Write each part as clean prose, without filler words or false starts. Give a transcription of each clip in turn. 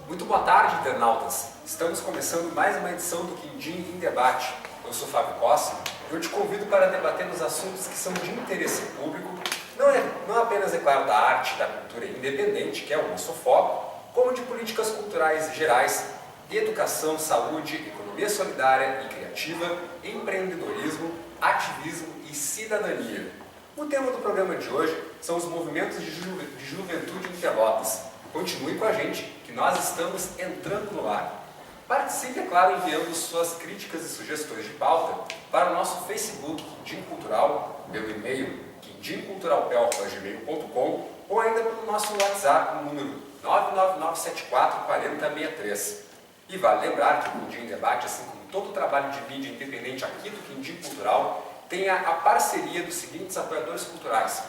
Muito boa tarde, internautas! Estamos começando mais uma edição do Quindim em Debate. Eu sou Fábio Costa e eu te convido para debatermos assuntos que são de interesse público, não apenas, é claro, da arte e da cultura independente, que é o nosso foco, como de políticas culturais gerais, educação, saúde, economia solidária e criativa, empreendedorismo, ativismo e cidadania. O tema do programa de hoje são os movimentos de juventude em Pelotas. Continue com a gente, que nós estamos entrando no ar. Participe, é claro, enviando suas críticas e sugestões de pauta para o nosso Facebook Quindim Cultural, pelo e-mail quindimculturalpel@gmail.com ou ainda pelo nosso WhatsApp, no número 999744063. E vale lembrar que o Quindim em Debate, assim como todo o trabalho de mídia independente aqui do Quindim Cultural, tem a parceria dos seguintes apoiadores culturais: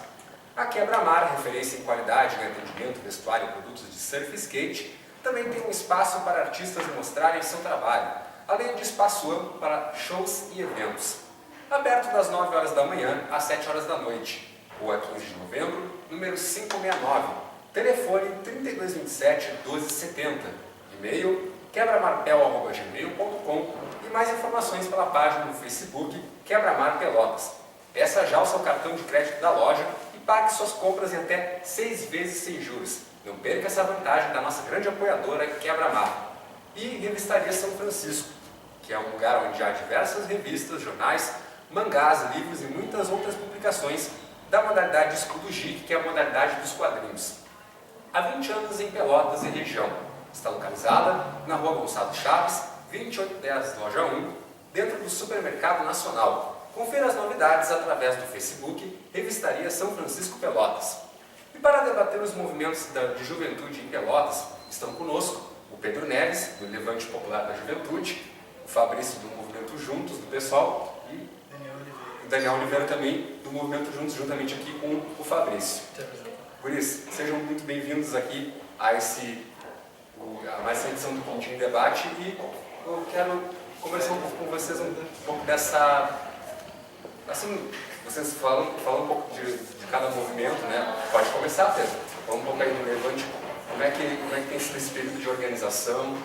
a Quebra-Mar, referência em qualidade em atendimento, vestuário e produtos de surf e skate, também tem um espaço para artistas mostrarem seu trabalho, além de espaço amplo para shows e eventos. Aberto das 9 horas da manhã às 7 horas da noite. Rua 15 de novembro, número 569. Telefone 3227-1270. E-mail quebramarpel@gmail.com e mais informações pela página no Facebook Quebra-Mar Pelotas. Peça já o seu cartão de crédito da loja e pague suas compras em até 6 vezes sem juros. Não perca essa vantagem da nossa grande apoiadora Quebra-Mar. E Revistaria São Francisco, que é um lugar onde há diversas revistas, jornais, mangás, livros e muitas outras publicações da modalidade Escudo Geek, que é a modalidade dos quadrinhos. Há 20 anos em Pelotas e região. Está localizada na Rua Gonçalo Chaves, 2810, loja 1, dentro do Supermercado Nacional. Confira as novidades através do Facebook Revistaria São Francisco Pelotas. E para debater os movimentos de juventude em Pelotas, estão conosco o Pedro Neves, do Levante Popular da Juventude, o Fabrício, do Movimento Juntos, do PSOL, e o Daniel Oliveira também, do Movimento Juntos, juntamente aqui com o Fabrício. Por isso, sejam muito bem-vindos aqui a mais essa edição do Quindim em Debate, e eu quero conversar um pouco com vocês um pouco dessa... Assim, vocês falam um pouco de cada movimento, né? Pode começar, Pedro. Fala um pouco aí do Levante, como é que tem sido esse período de organização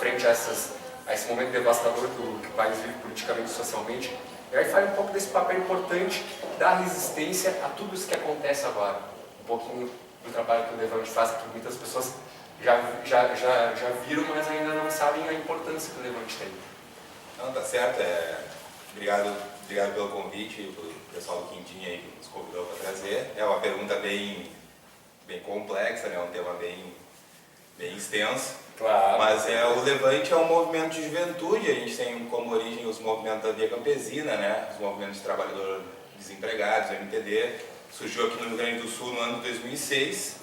frente a esse momento devastador que o país vive politicamente e socialmente. E aí fala um pouco desse papel importante da resistência a tudo isso que acontece agora. Um pouquinho do trabalho que o Levante faz, que muitas pessoas já viram, mas ainda não sabem a importância que o Levante tem. Não, tá certo. Obrigado pelo convite, pelo pessoal do Quindim aí que nos convidou para trazer. É uma pergunta bem complexa, né? Um tema bem extenso. Claro. Mas o Levante é um movimento de juventude. A gente tem como origem os movimentos da Via Campesina, né? Os movimentos de trabalhadores desempregados, o MTD. Surgiu aqui no Rio Grande do Sul no ano de 2006,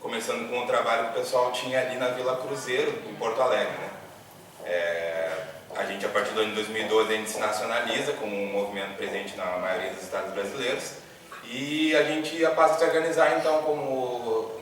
começando com um trabalho que o pessoal tinha ali na Vila Cruzeiro, em Porto Alegre, né? A gente, a partir do ano de 2012, a gente se nacionaliza como um movimento presente na maioria dos estados brasileiros, e a gente passa a se organizar então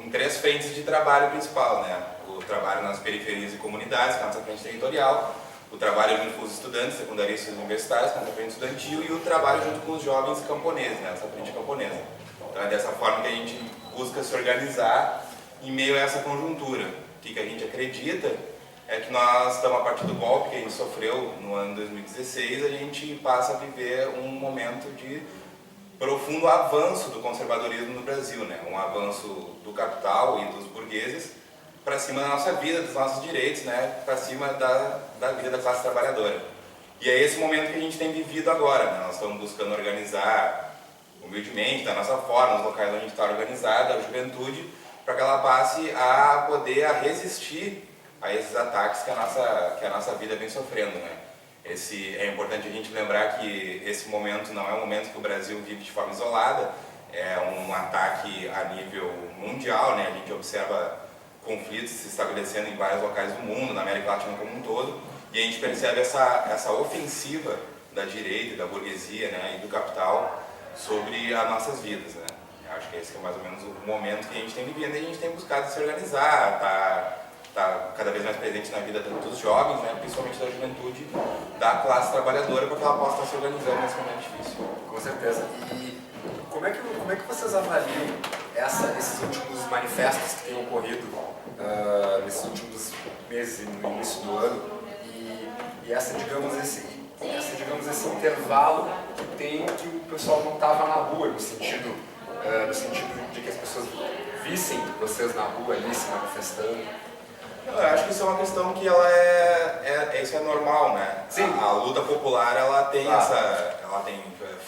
em 3 frentes de trabalho principal, né? O trabalho nas periferias e comunidades, que é a nossa frente territorial, o trabalho junto com os estudantes secundaristas e universitários, que é a nossa frente estudantil, e o trabalho junto com os jovens camponeses, né? Essa frente camponesa. Então é dessa forma que a gente busca se organizar em meio a essa conjuntura. O que a gente acredita é que nós estamos, a partir do golpe que a gente sofreu no ano de 2016, a gente passa a viver um momento de profundo avanço do conservadorismo no Brasil, né? Um avanço do capital e dos burgueses para cima da nossa vida, dos nossos direitos, né? Para cima da vida da classe trabalhadora. E é esse momento que a gente tem vivido agora, né? Nós estamos buscando organizar humildemente, da nossa forma, nos locais onde a gente está organizada, a juventude, para que ela passe a poder resistir a esses ataques que a nossa vida vem sofrendo, né? É importante a gente lembrar que esse momento não é um momento que o Brasil vive de forma isolada, é um ataque a nível mundial, né? A gente observa conflitos se estabelecendo em vários locais do mundo, na América Latina como um todo, e a gente percebe essa ofensiva da direita, da burguesia, né? E do capital sobre as nossas vidas, né? Eu acho que esse é mais ou menos o momento que a gente tem vivido, e a gente tem buscado se organizar, está cada vez mais presente na vida dos jovens, né, principalmente da juventude, da classe trabalhadora, para que ela possa estar se organizando nesse momento difícil. Com certeza. E como é que vocês avaliam esses últimos manifestos que têm ocorrido nesses últimos meses no início do ano, e esse intervalo que tem que o pessoal não estava na rua, no sentido de que as pessoas vissem vocês na rua ali se manifestando. Eu acho que isso é uma questão que isso é normal, né? Sim. A luta popular, ela tem ela tem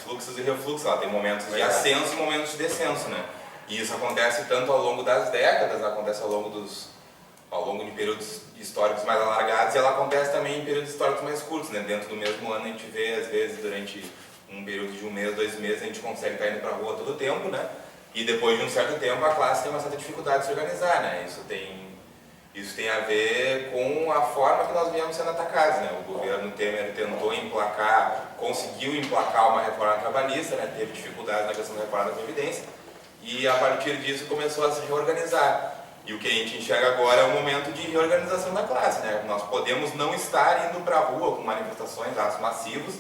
fluxos e refluxos, ela tem momentos de ascenso e momentos de descenso, né? E isso acontece tanto ao longo das décadas, acontece ao longo de períodos históricos mais alargados, e ela acontece também em períodos históricos mais curtos, né? Dentro do mesmo ano a gente vê, às vezes, durante um período de 1 mês, 2 meses, a gente consegue estar indo para a rua todo o tempo, né? E depois de um certo tempo a classe tem uma certa dificuldade de se organizar, né? Isso tem a ver com a forma que nós viemos sendo atacados, né? O governo Temer conseguiu emplacar uma reforma trabalhista, né? Teve dificuldades na questão da reforma da Previdência, e a partir disso começou a se reorganizar. E o que a gente enxerga agora é um momento de reorganização da classe, né? Nós podemos não estar indo para a rua com manifestações, atos massivos,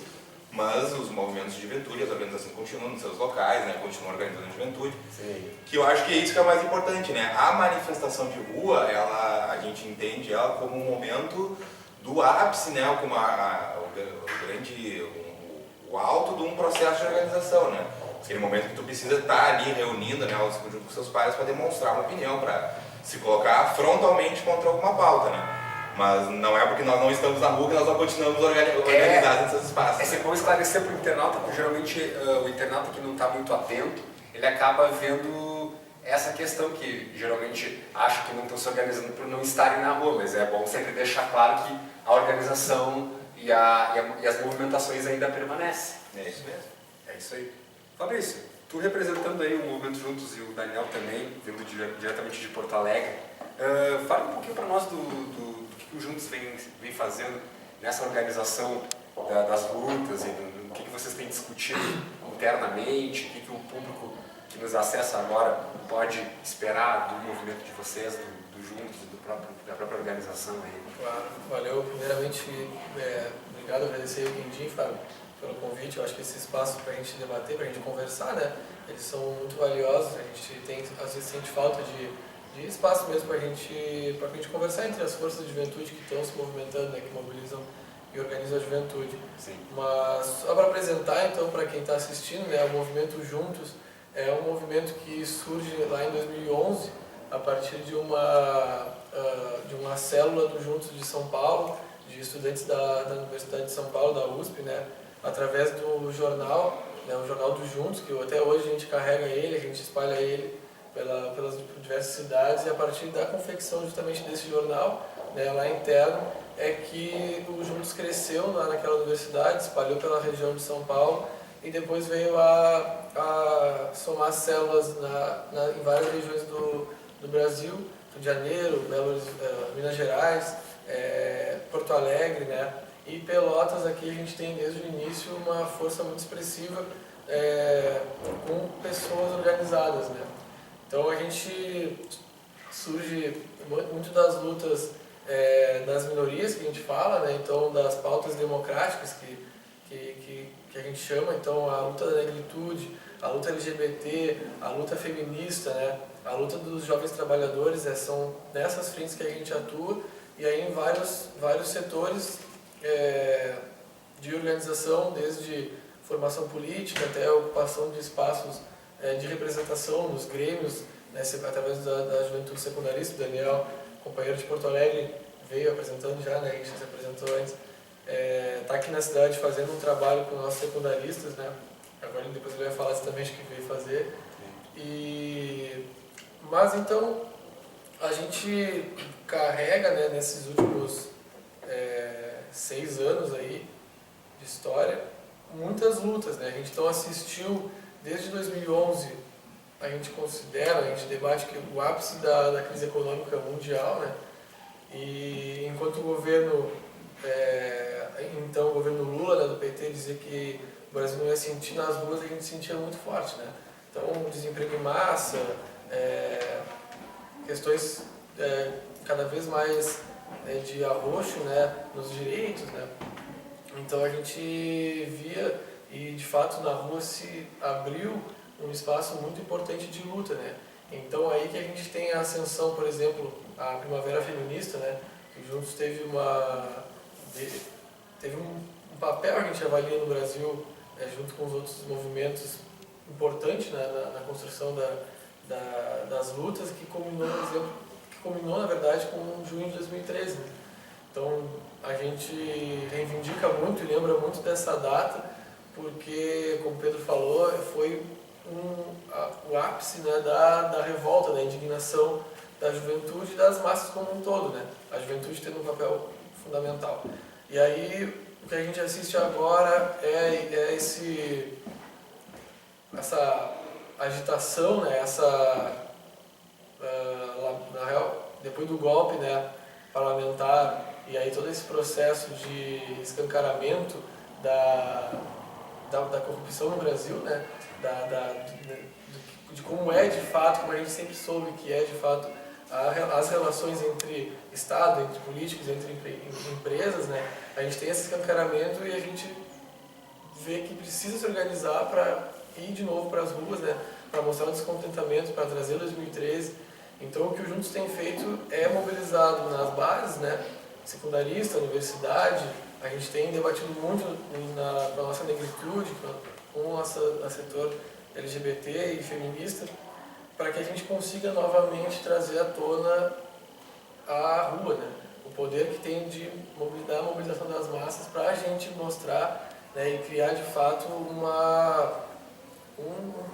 mas os movimentos de juventude, as organizações continuam nos seus locais, né? Continuam organizando a juventude. Sim. Que eu acho que é isso que é o mais importante, né? A manifestação de rua, a gente entende ela como um momento do ápice, né? Como o alto de um processo de organização, né? Aquele momento que tu precisa estar ali reunindo, né, junto com seus pares para demonstrar uma opinião, para se colocar frontalmente contra alguma pauta, né? Mas não é porque nós não estamos na rua que nós não continuamos organizados nesses espaços. É sempre bom esclarecer para o internauta, porque geralmente o internauta que não está muito atento, ele acaba vendo essa questão que geralmente acha que não estão se organizando por não estarem na rua, mas é bom sempre deixar claro que a organização e as movimentações ainda permanecem. É isso mesmo. É isso aí. Fabrício, tu representando aí o Movimento Juntos e o Daniel também, vindo diretamente de Porto Alegre, fala um pouquinho para nós do que o Juntos vem fazendo nessa organização das lutas e do que vocês têm discutido internamente, o que o público que nos acessa agora pode esperar do movimento de vocês, do Juntos, da própria organização aí. Claro, valeu. Primeiramente, obrigado, agradecer o Quindim, Fábio, pelo convite. Eu acho que esse espaço para a gente debater, para a gente conversar, né, eles são muito valiosos. A gente tem, às vezes, sente falta de espaço mesmo para a gente conversar entre as forças de juventude que estão se movimentando, né, que mobilizam e organizam a juventude. Sim. Mas só para apresentar, então, para quem está assistindo, né, o Movimento Juntos é um movimento que surge lá em 2011 a partir de uma célula do Juntos de São Paulo, de estudantes da Universidade de São Paulo, da USP, né, através do jornal, né, o Jornal dos Juntos, que até hoje a gente carrega ele, a gente espalha ele pelas diversas cidades, e a partir da confecção justamente desse jornal, né, lá interno, é que o Juntos cresceu lá naquela universidade, espalhou pela região de São Paulo, e depois veio a somar células em várias regiões do Brasil, Rio de Janeiro, Minas Gerais, Porto Alegre, né? E Pelotas. Aqui a gente tem desde o início uma força muito expressiva com pessoas organizadas, né? Então a gente surge muito das lutas das minorias que a gente fala, né? Então das pautas democráticas que a gente chama, então a luta da negritude, a luta LGBT, a luta feminista, né? A luta dos jovens trabalhadores, são nessas frentes que a gente atua, e aí em vários setores de organização, desde formação política até a ocupação de espaços de representação nos grêmios, né, através da juventude secundarista. O Daniel, companheiro de Porto Alegre, veio apresentando já, né, a gente se apresentou antes, está aqui na cidade fazendo um trabalho com nossos secundaristas, né, agora depois ele vai falar exatamente o que veio fazer. Mas então a gente carrega, né, nesses últimos 6 anos aí de história, muitas lutas, né? A gente então assistiu desde 2011, a gente debate que o ápice da crise econômica mundial, né? E enquanto o governo, então o governo Lula, né, do PT, dizia que o Brasil não ia sentir nas ruas, a gente sentia muito forte, né? Então, desemprego em massa, questões cada vez mais de arroxo, né, nos direitos, né? Então a gente via, e de fato na rua se abriu um espaço muito importante de luta, né? Então aí que a gente tem a ascensão, por exemplo, a Primavera Feminista, né, que Juntos teve um papel, a gente avalia no Brasil, junto com os outros movimentos, importante, né, na construção das lutas, que culminou, na verdade, com junho de 2013. Né? Então, a gente reivindica muito e lembra muito dessa data, porque, como o Pedro falou, foi o ápice, né, da revolta, da indignação da juventude e das massas como um todo, né? A juventude tendo um papel fundamental. E aí, o que a gente assiste agora é essa agitação, né? Na real, depois do golpe, né, parlamentar, e aí todo esse processo de escancaramento da corrupção no Brasil, né? De como é de fato, como a gente sempre soube que é de fato as relações entre Estado, entre políticos, entre empresas, né? A gente tem esse escancaramento e a gente vê que precisa se organizar para ir de novo para as ruas, né? Para mostrar o descontentamento, para trazer 2013. Então o que o Juntos tem feito é mobilizado nas bases, né? Secundarista, universidade. A gente tem debatido muito com a nossa negritude, com o nosso setor LGBT e feminista, para que a gente consiga novamente trazer à tona a rua, né? O poder que tem de dar a mobilização das massas para a gente mostrar, né, e criar de fato um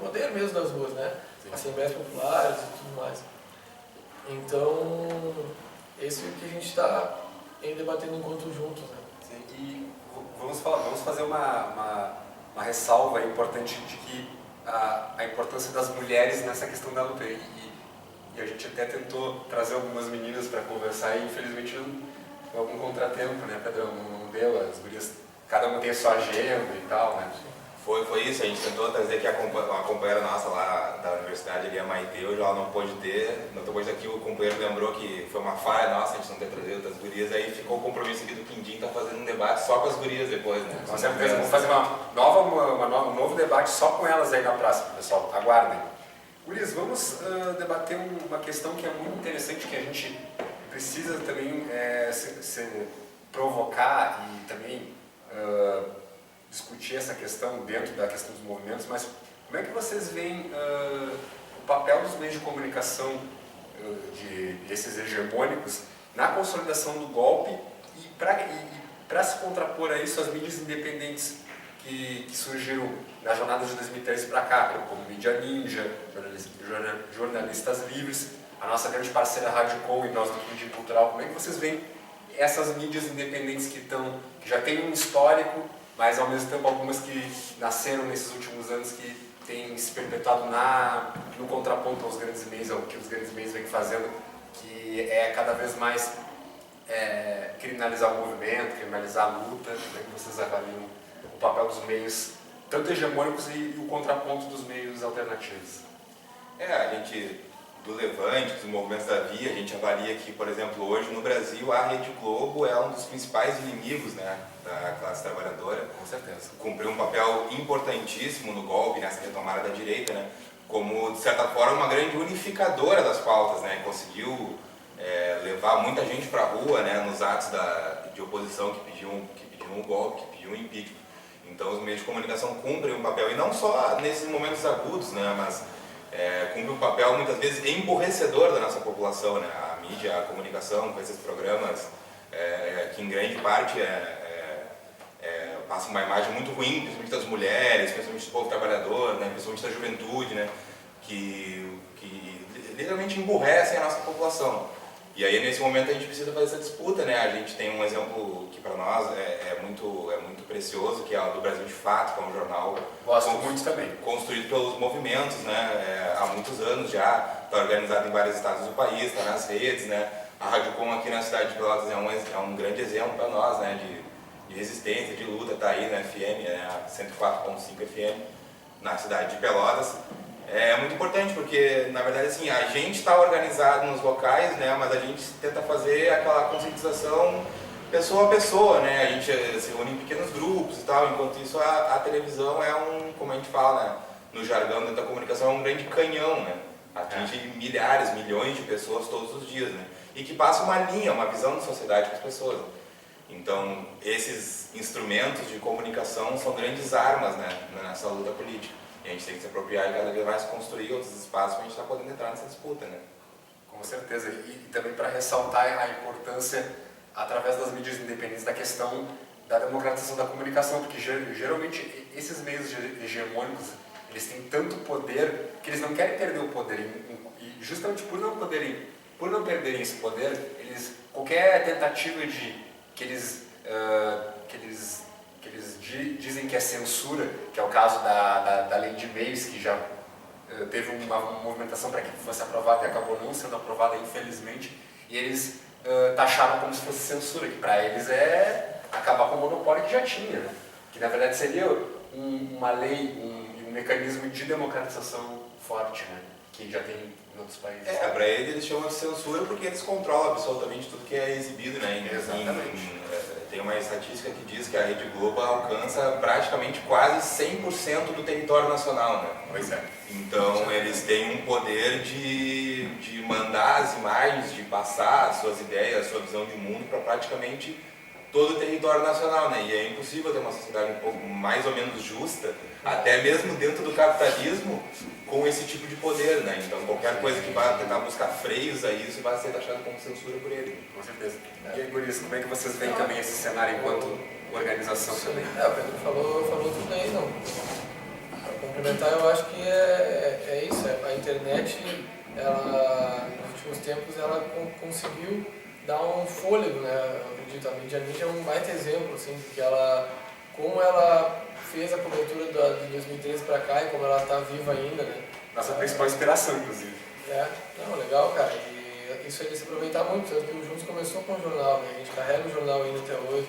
poder mesmo das ruas, né? Sim. Assembleias populares e tudo mais. Então, esse é o que a gente está debatendo enquanto juntos, né? Sim, e vamos fazer uma ressalva importante de que a importância das mulheres nessa questão da luta. E a gente até tentou trazer algumas meninas para conversar e infelizmente não algum contratempo, né, Pedrão? Não deu, as gurias, cada uma tem a sua agenda e tal, né? Foi isso, a gente tentou trazer aqui uma companheira nossa lá da universidade, ali, a Maite, hoje ela não pôde ter, depois aqui o companheiro lembrou que foi uma falha nossa a gente não ter trazido outras gurias, aí ficou o compromisso aqui do Quindim, tá fazendo um debate só com as gurias depois, né? Com certeza, vamos fazer um novo debate só com elas aí na praça, pessoal, aguardem. Gurias, vamos debater uma questão que é muito interessante, que a gente precisa também se provocar e também discutir essa questão dentro da questão dos movimentos, mas como é que vocês veem o papel dos meios de comunicação, desses hegemônicos, na consolidação do golpe e para se contrapor a isso as mídias independentes que surgiram na jornada de 2013 para cá, como Mídia Ninja, Jornalistas Livres, a nossa grande parceira Rádio Com e nós do Quindim Cultural. Como é que vocês veem essas mídias independentes que já têm um histórico, mas ao mesmo tempo algumas que nasceram nesses últimos anos que têm se perpetuado no contraponto aos grandes meios, ao que os grandes meios vêm fazendo, que é cada vez mais criminalizar o movimento, criminalizar a luta? Como é que vocês avaliam o papel dos meios, tanto hegemônicos e o contraponto dos meios alternativos? A gente, do Levante, dos movimentos da Via, a gente avalia que, por exemplo, hoje no Brasil a Rede Globo é um dos principais inimigos, né, da classe trabalhadora. Com certeza. Cumpriu um papel importantíssimo no golpe, nessa retomada da direita, né, como, de certa forma, uma grande unificadora das pautas, né, conseguiu levar muita gente para a rua, né, nos atos de oposição que pediam o golpe, que pediam o impeachment. Então os meios de comunicação cumprem um papel, e não só nesses momentos agudos, né, mas cumpre um papel muitas vezes emborrecedor da nossa população, né? A mídia, a comunicação com esses programas que em grande parte passam uma imagem muito ruim, principalmente das mulheres, principalmente do povo trabalhador, né? Principalmente da juventude, né? que literalmente emburrecem a nossa população. E aí nesse momento a gente precisa fazer essa disputa, né? A gente tem um exemplo que para nós é muito precioso, que é o do Brasil de Fato, que é um jornal muito também construído pelos movimentos, né? Há muitos anos já, está organizado em vários estados do país, está nas redes, né? A Rádio Com aqui na cidade de Pelotas é um grande exemplo para nós, né? De resistência, de luta, está aí na FM, a 104.5 FM, na cidade de Pelotas. É muito importante porque, na verdade, assim, a gente está organizado nos locais, né, mas a gente tenta fazer aquela conscientização pessoa a pessoa, né, a gente se reúne em pequenos grupos e tal, enquanto isso a televisão como a gente fala, né, no jargão dentro da comunicação, é um grande canhão, né, atinge milhares, milhões de pessoas todos os dias, né, e que passa uma linha, uma visão de sociedade para as pessoas. Então, esses instrumentos de comunicação são grandes armas, né, nessa luta política. E a gente tem que se apropriar e cada vez mais construir outros espaços para a gente estar podendo entrar nessa disputa, né? Com certeza. E também para ressaltar a importância, através das mídias independentes, da questão da democratização da comunicação, porque geralmente esses meios hegemônicos, eles têm tanto poder que eles não querem perder o poder. E justamente por não perderem esse poder, qualquer tentativa de que eles dizem que é censura, que é o caso da lei de meios, que já teve uma movimentação para que fosse aprovada e acabou não sendo aprovada, infelizmente, e eles taxaram como se fosse censura, que para eles é acabar com o monopólio que já tinha, né? Que na verdade seria uma lei, um mecanismo de democratização forte, né? Que já tem em outros países. Para eles chamam de censura porque eles controlam absolutamente tudo que é exibido, né? Exatamente. Tem uma estatística que diz que a Rede Globo alcança praticamente quase 100% do território nacional, né? Pois é. Então eles têm um poder de mandar as imagens, de passar as suas ideias, a sua visão de mundo para praticamente todo o território nacional, né? E é impossível ter uma sociedade um pouco mais ou menos justa, até mesmo dentro do capitalismo, com esse tipo de poder, né? Então qualquer coisa que vá tentar buscar freios a isso vai ser taxado como censura por ele. Com certeza. E aí, Guris, como é que vocês veem também esse cenário enquanto organização também? O Pedro falou tudo aí, não. Para complementar, eu acho que é isso. A internet, ela, nos últimos tempos, ela conseguiu dar um fôlego, né? Eu acredito, a mídia é um baita exemplo, assim, porque como ela fez a cobertura de 2013 para cá e como ela está viva ainda, né? Nossa principal inspiração, inclusive. Não, legal, cara. E isso aí de se aproveitar muito, tanto que o Juntos começou com o jornal, né? A gente carrega o jornal ainda até hoje.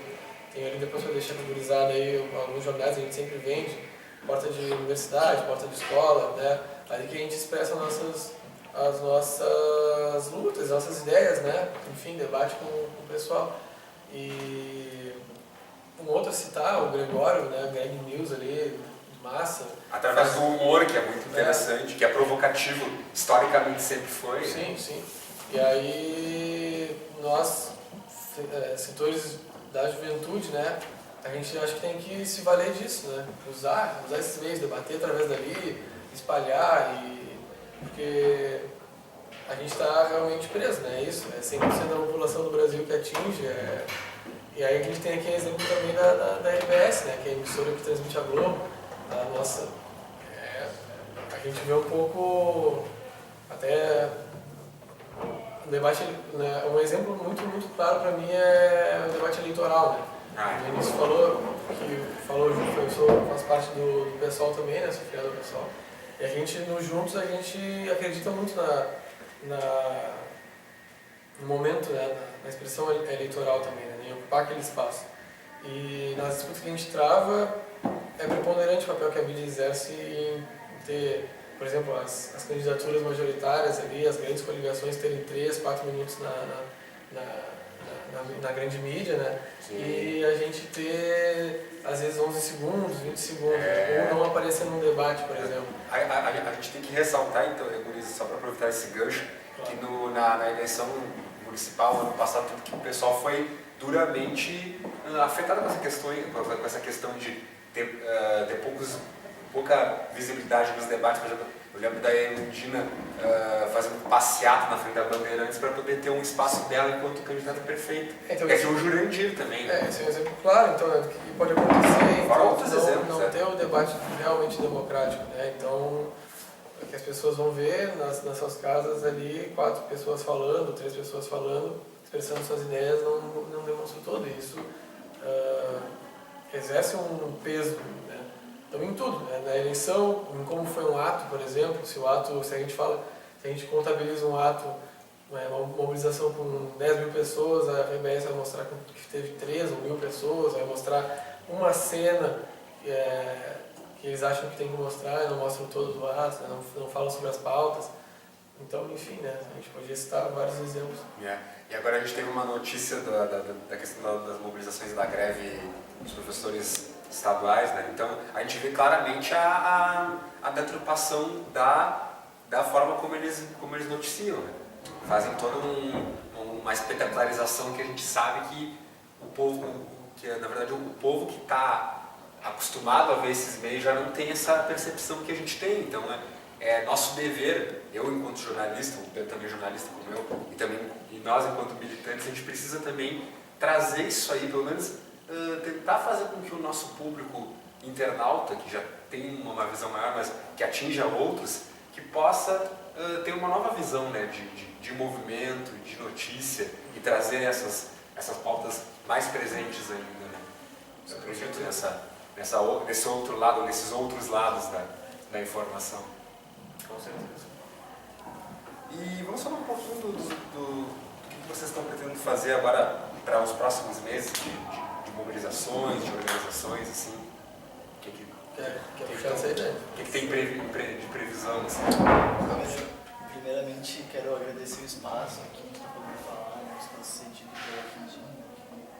Tem ali, depois eu deixei gurizada aí, alguns jornais a gente sempre vende, porta de universidade, porta de escola, né? Ali que a gente expressa as nossas lutas, as nossas ideias, né? Enfim, debate com o pessoal. E um outro a citar, o Gregório, né? Greg News ali, massa. Através do humor, que é muito interessante, que é provocativo, historicamente sempre foi. Sim, sim. E aí, nós, setores da juventude, né? A gente acho que tem que se valer disso, né? Usar esses meios, debater através dali, espalhar, porque a gente está realmente preso, né? É isso, é 100% da população do Brasil que atinge. E aí a gente tem aqui exemplo também da RBS, né? Que é a emissora que transmite a Globo. A nossa, a gente vê um pouco, até o debate, né? Um exemplo muito, muito claro para mim é o debate eleitoral, né? O Vinícius falou junto, eu faço parte do pessoal também, né? Sou filiado do pessoal. E a gente, nos Juntos, a gente acredita muito no momento, né? Na expressão eleitoral também, né? Em ocupar aquele espaço. E nas disputas que a gente trava, é preponderante o papel que a mídia exerce em ter, por exemplo, as candidaturas majoritárias ali, as grandes coligações terem 3, 4 minutos na grande mídia, né? Sim. E a gente ter, às vezes, 11 segundos, 20 segundos, ou não aparecer num debate, por exemplo. A gente tem que ressaltar, então, Guriza, só para aproveitar esse gancho, que na eleição municipal, ano passado, que o pessoal foi duramente afetado com essa questão de ter pouca visibilidade nos debates. Por exemplo, eu lembro da Erundina fazendo passeata na frente da Bandeirantes para poder ter um espaço dela enquanto candidata prefeita. Então, é que o Jurandir também, né? Esse é um exemplo claro, então, do que pode acontecer. Então, outros exemplos, não ter o debate realmente democrático, né? Então, que as pessoas vão ver nas suas casas ali 4 pessoas falando, 3 pessoas falando, expressando suas ideias, não demonstra todo isso. Exerce um peso, né? Então, em tudo, né? Na eleição, em como foi um ato, por exemplo, se a gente contabiliza um ato, uma mobilização com 10 mil pessoas, a RBS vai mostrar que teve 3 ou 1.000 pessoas, vai mostrar uma cena que eles acham que tem que mostrar, não mostram todo o ato, né? não falam sobre as pautas. Então, enfim, né? A gente podia citar vários exemplos. E agora a gente teve uma notícia da questão das mobilizações da greve dos professores estaduais, né? Então a gente vê claramente a deturpação da forma como eles noticiam, né? Fazem toda uma espetacularização que a gente sabe que o povo, na verdade o povo que está acostumado a ver esses meios já não tem essa percepção que a gente tem. Então é nosso dever, eu enquanto jornalista, o Pedro também jornalista como eu, e nós enquanto militantes, a gente precisa também trazer isso aí, pelo menos tentar fazer com que o nosso público internauta, que já tem uma visão maior, mas que atinja outros, que possa ter uma nova visão, né, de movimento, de notícia, e trazer essas pautas mais presentes ainda, né? Eu acredito nesse outro lado, nesses outros lados da informação. Com certeza. E vamos falar um pouquinho do que vocês estão pretendendo fazer agora para os próximos meses de mobilizações, de organizações, assim. Quer puxar essa ideia? O que tem de previsão, assim? Primeiramente, quero agradecer o espaço aqui para poder falar, né, o espaço cedido pela Quindinho,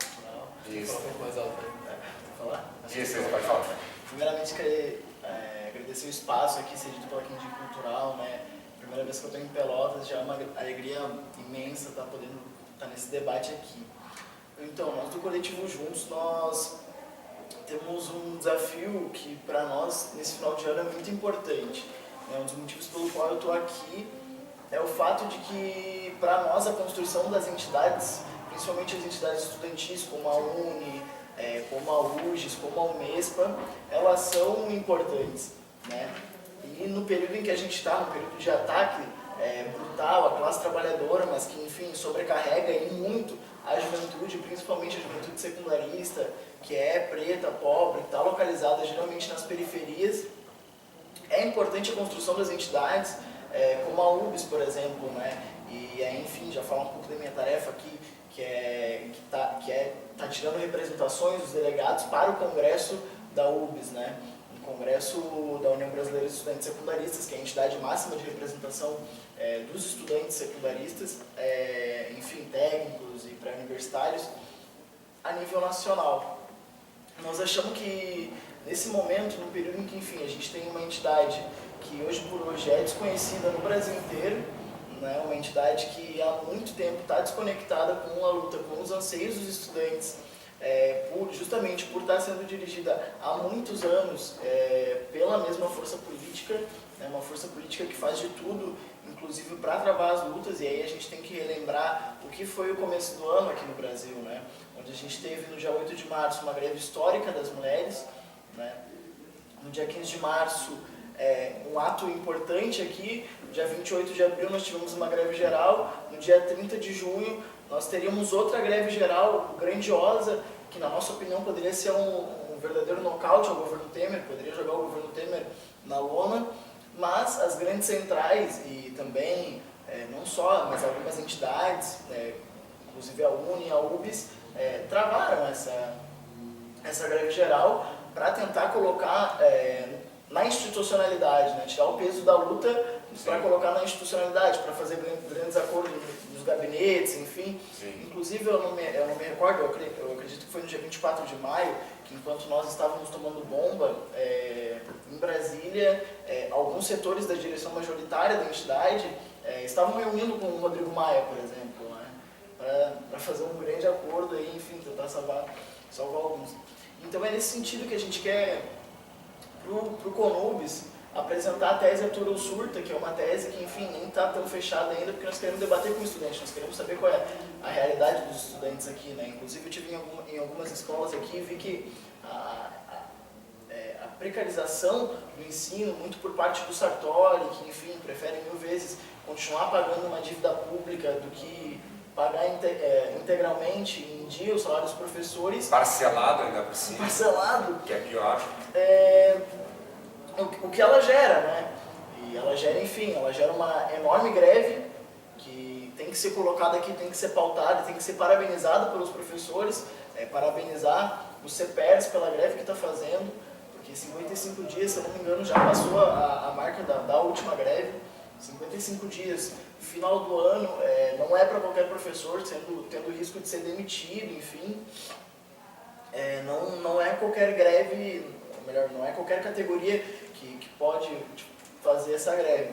cultural. Isso. Fala um pouco mais alto aí. Vou falar? Isso, você pode falar. Primeiramente, quero agradecer o espaço aqui cedido pela Quindinho Cultural, né? Primeira vez que eu estou em Pelotas, já é uma alegria imensa estar podendo estar nesse debate aqui. Então, nós do Coletivo Juntos, nós temos um desafio que para nós, nesse final de ano, é muito importante. Um dos motivos pelo qual eu estou aqui é o fato de que, para nós, a construção das entidades, principalmente as entidades estudantis, como a UNE, como a URGS, como a UMESPA, elas são importantes, né? E no período em que a gente está, no período de ataque brutal à classe trabalhadora, mas que, enfim, sobrecarrega e muito a juventude, principalmente a juventude secundarista, que é preta, pobre, está localizada geralmente nas periferias, é importante a construção das entidades, como a UBS, por exemplo, né? E aí, enfim, já falar um pouco da minha tarefa aqui, que tá tirando representações dos delegados para o congresso da UBS, né? O congresso da União Brasileira de Estudantes Secundaristas, que é a entidade máxima de representação dos estudantes secundaristas, enfim, técnicos e pré-universitários, a nível nacional. Nós achamos que nesse momento, no período em que, enfim, a gente tem uma entidade que hoje por hoje é desconhecida no Brasil inteiro, né, uma entidade que há muito tempo está desconectada com a luta, com os anseios dos estudantes, justamente por estar sendo dirigida há muitos anos pela mesma força política, né, uma força política que faz de tudo, inclusive para travar as lutas, e aí a gente tem que relembrar o que foi o começo do ano aqui no Brasil, né, onde a gente teve no dia 8 de março uma greve histórica das mulheres, né? No dia 15 de março, um ato importante aqui, no dia 28 de abril nós tivemos uma greve geral, no dia 30 de junho nós teríamos outra greve geral grandiosa, que na nossa opinião poderia ser um verdadeiro nocaute ao governo Temer, poderia jogar o governo Temer na lona, mas as grandes centrais e também, não só, mas algumas entidades, inclusive a UNE e a UBS, travaram essa greve geral para tentar colocar na institucionalidade, né? Tirar o peso da luta para colocar na institucionalidade, para fazer grandes acordos nos gabinetes, enfim. Sim. Inclusive, eu não me recordo, eu acredito que foi no dia 24 de maio, que enquanto nós estávamos tomando bomba em Brasília, alguns setores da direção majoritária da entidade estavam reunindo com o Rodrigo Maia, por exemplo, né? Para fazer um grande acordo aí, enfim, tentar salvar alguns. Então é nesse sentido que a gente quer, para o CONUBS, apresentar a tese Atura ou Surta, que é uma tese que, enfim, nem está tão fechada ainda, porque nós queremos debater com o estudante, nós queremos saber qual é a realidade dos estudantes aqui, né? Inclusive eu tive em algumas escolas aqui e vi que a precarização do ensino, muito por parte do Sartori, que, enfim, prefere 1000 vezes continuar pagando uma dívida pública do que pagar integralmente em dia o salário dos professores. Parcelado ainda por cima. Parcelado. Que é pior. O que ela gera, né? E ela gera, enfim, ela gera uma enorme greve que tem que ser colocada aqui, tem que ser pautada, tem que ser parabenizada pelos professores, parabenizar o CEPERS pela greve que está fazendo, porque 55 dias, se eu não me engano, já passou a marca da última greve. 55 dias, final do ano, não é para qualquer professor, tendo risco de ser demitido, enfim. Não é qualquer greve, ou melhor, não é qualquer categoria que pode fazer essa greve.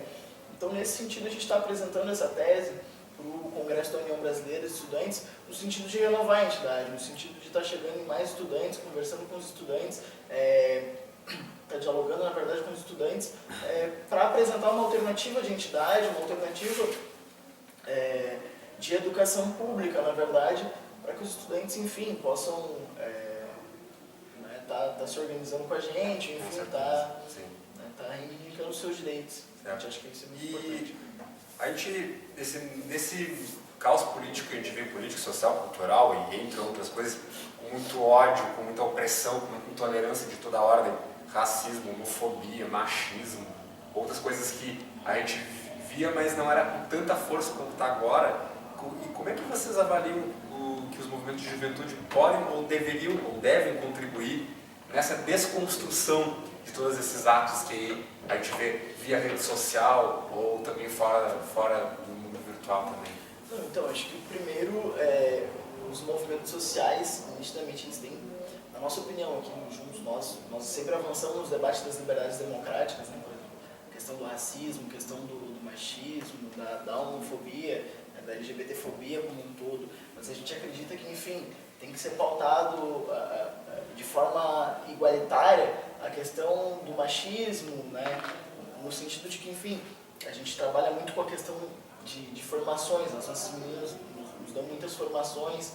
Então, nesse sentido, a gente está apresentando essa tese para o Congresso da União Brasileira de Estudantes, no sentido de renovar a entidade, no sentido de estar chegando em mais estudantes, conversando com os estudantes, está dialogando, na verdade, com os estudantes, para apresentar uma alternativa de entidade, uma alternativa de educação pública, na verdade, para que os estudantes, enfim, possam tá se organizando com a gente, enfim, tá reivindicando os seus direitos. A gente acha que isso é muito importante. A gente, nesse caos político que a gente vê, político, social, cultural e entre outras coisas, com muito ódio, com muita opressão, com muita intolerância de toda ordem, racismo, homofobia, machismo, outras coisas que a gente via, mas não era com tanta força como está agora. E como é que vocês avaliam que os movimentos de juventude podem ou deveriam ou devem contribuir nessa desconstrução de todos esses atos que a gente vê via rede social ou também fora do mundo virtual também? Então, acho que primeiro, os movimentos sociais, nitidamente, eles têm, na nossa opinião aqui juntos, nós sempre avançamos nos debates das liberdades democráticas, né? Por exemplo, a questão do racismo, a questão do machismo, da homofobia, da LGBTfobia como um todo, mas a gente acredita que, enfim, tem que ser pautado de forma igualitária a questão do machismo, né? No sentido de que, enfim, a gente trabalha muito com a questão de formações, as nossas meninas nos dão muitas formações,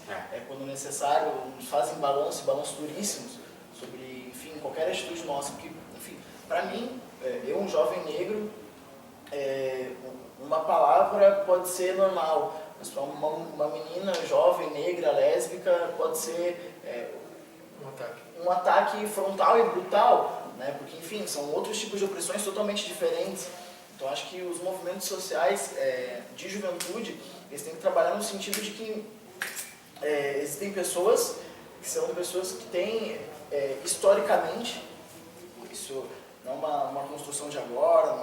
quando necessário, nos fazem balanços duríssimos sobre, enfim, qualquer atitude nossa, porque, enfim, para mim, eu, um jovem negro, uma palavra pode ser normal, mas para uma menina jovem, negra, lésbica, pode ser um ataque frontal e brutal, né? Porque, enfim, são outros tipos de opressões totalmente diferentes. Então, acho que os movimentos sociais de juventude, eles têm que trabalhar no sentido de que existem pessoas que são pessoas que têm, historicamente, isso não é uma construção de agora,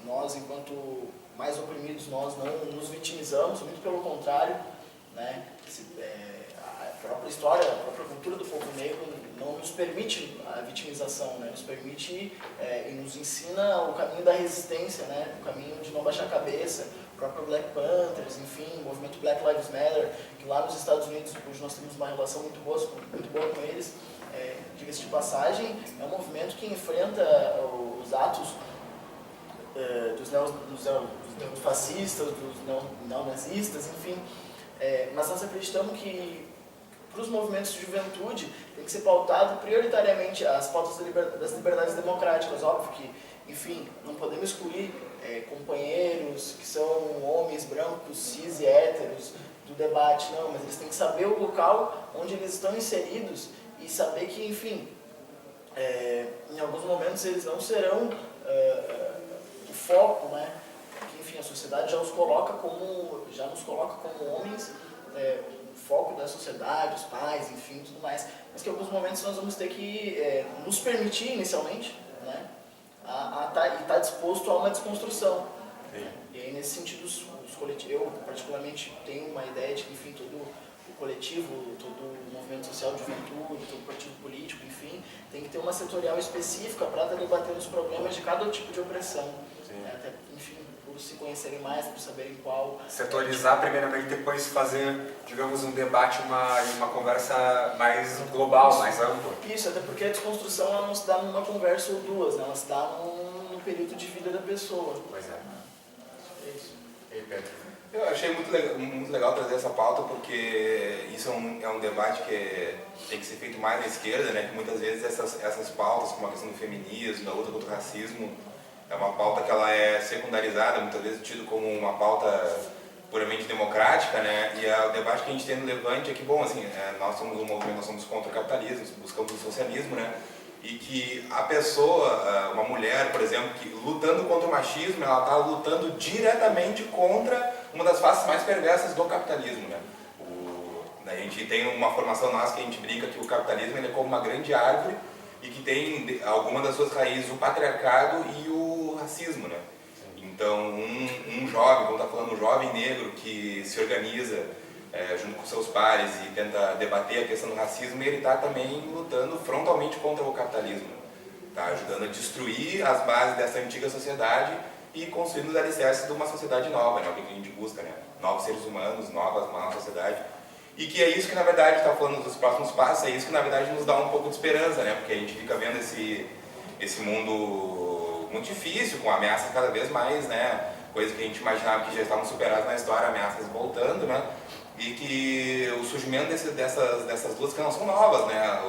nós enquanto mais oprimidos, nós não nos vitimizamos, muito pelo contrário, né? A própria história, a própria cultura do povo negro não nos permite a vitimização, né? Nos permite e nos ensina o caminho da resistência, né? O caminho de não baixar a cabeça, o próprio Black Panthers, enfim, o movimento Black Lives Matter, que lá nos Estados Unidos, hoje nós temos uma relação muito boa com eles, diga-se de passagem, é um movimento que enfrenta os atos dos fascistas, dos neonazistas, enfim, mas nós acreditamos que para os movimentos de juventude tem que ser pautado prioritariamente as pautas das liberdades democráticas. Óbvio que, enfim, não podemos excluir companheiros que são homens brancos, cis e héteros do debate, não, mas eles têm que saber o local onde eles estão inseridos e saber que, enfim, em alguns momentos eles não serão o foco, né? Porque, enfim, a sociedade já nos coloca como homens, o foco da sociedade, os pais, enfim, tudo mais, mas que em alguns momentos nós vamos ter que nos permitir inicialmente, né, estar disposto a uma desconstrução. E aí, nesse sentido, os coletivos, eu particularmente tenho uma ideia de que, enfim, todo o coletivo, todo o movimento social de juventude, todo o partido político, enfim, tem que ter uma setorial específica para estar debatendo os problemas de cada tipo de opressão. Até, enfim, por se conhecerem mais, por saberem qual... Setorizar primeiramente, depois fazer, digamos, um debate, uma conversa mais global, mais ampla. Isso, até porque a desconstrução ela não se dá numa conversa ou duas, né? Ela se dá no período de vida da pessoa. Pois é. É isso. E aí, Pedro? Eu achei muito legal trazer essa pauta, porque isso é um debate que tem que ser feito mais na esquerda, né? Que muitas vezes essas pautas, como a questão do feminismo, da luta contra o racismo, é uma pauta que ela é secundarizada, muitas vezes tido como uma pauta puramente democrática, né? E o debate que a gente tem no Levante é que, bom, assim, nós somos um movimento, nós somos contra o capitalismo, buscamos o socialismo, né? E que a pessoa, uma mulher, por exemplo, que lutando contra o machismo, ela está lutando diretamente contra uma das faces mais perversas do capitalismo, né? A gente tem uma formação nossa que a gente brinca que o capitalismo ele é como uma grande árvore e que tem alguma das suas raízes o patriarcado e o racismo, né? Então, um jovem, como está falando, um jovem negro que se organiza junto com seus pares e tenta debater a questão do racismo, ele está também lutando frontalmente contra o capitalismo. Está ajudando a destruir as bases dessa antiga sociedade e construindo os alicerces de uma sociedade nova, né? O que a gente busca, né? Novos seres humanos, uma nova sociedade. E que é isso que, na verdade, está falando dos próximos passos, é isso que, na verdade, nos dá um pouco de esperança, né? Porque a gente fica vendo esse mundo muito difícil, com ameaças cada vez mais, né? Coisas que a gente imaginava que já estavam superadas na história, ameaças voltando, né? E que o surgimento dessas duas que não são novas, né?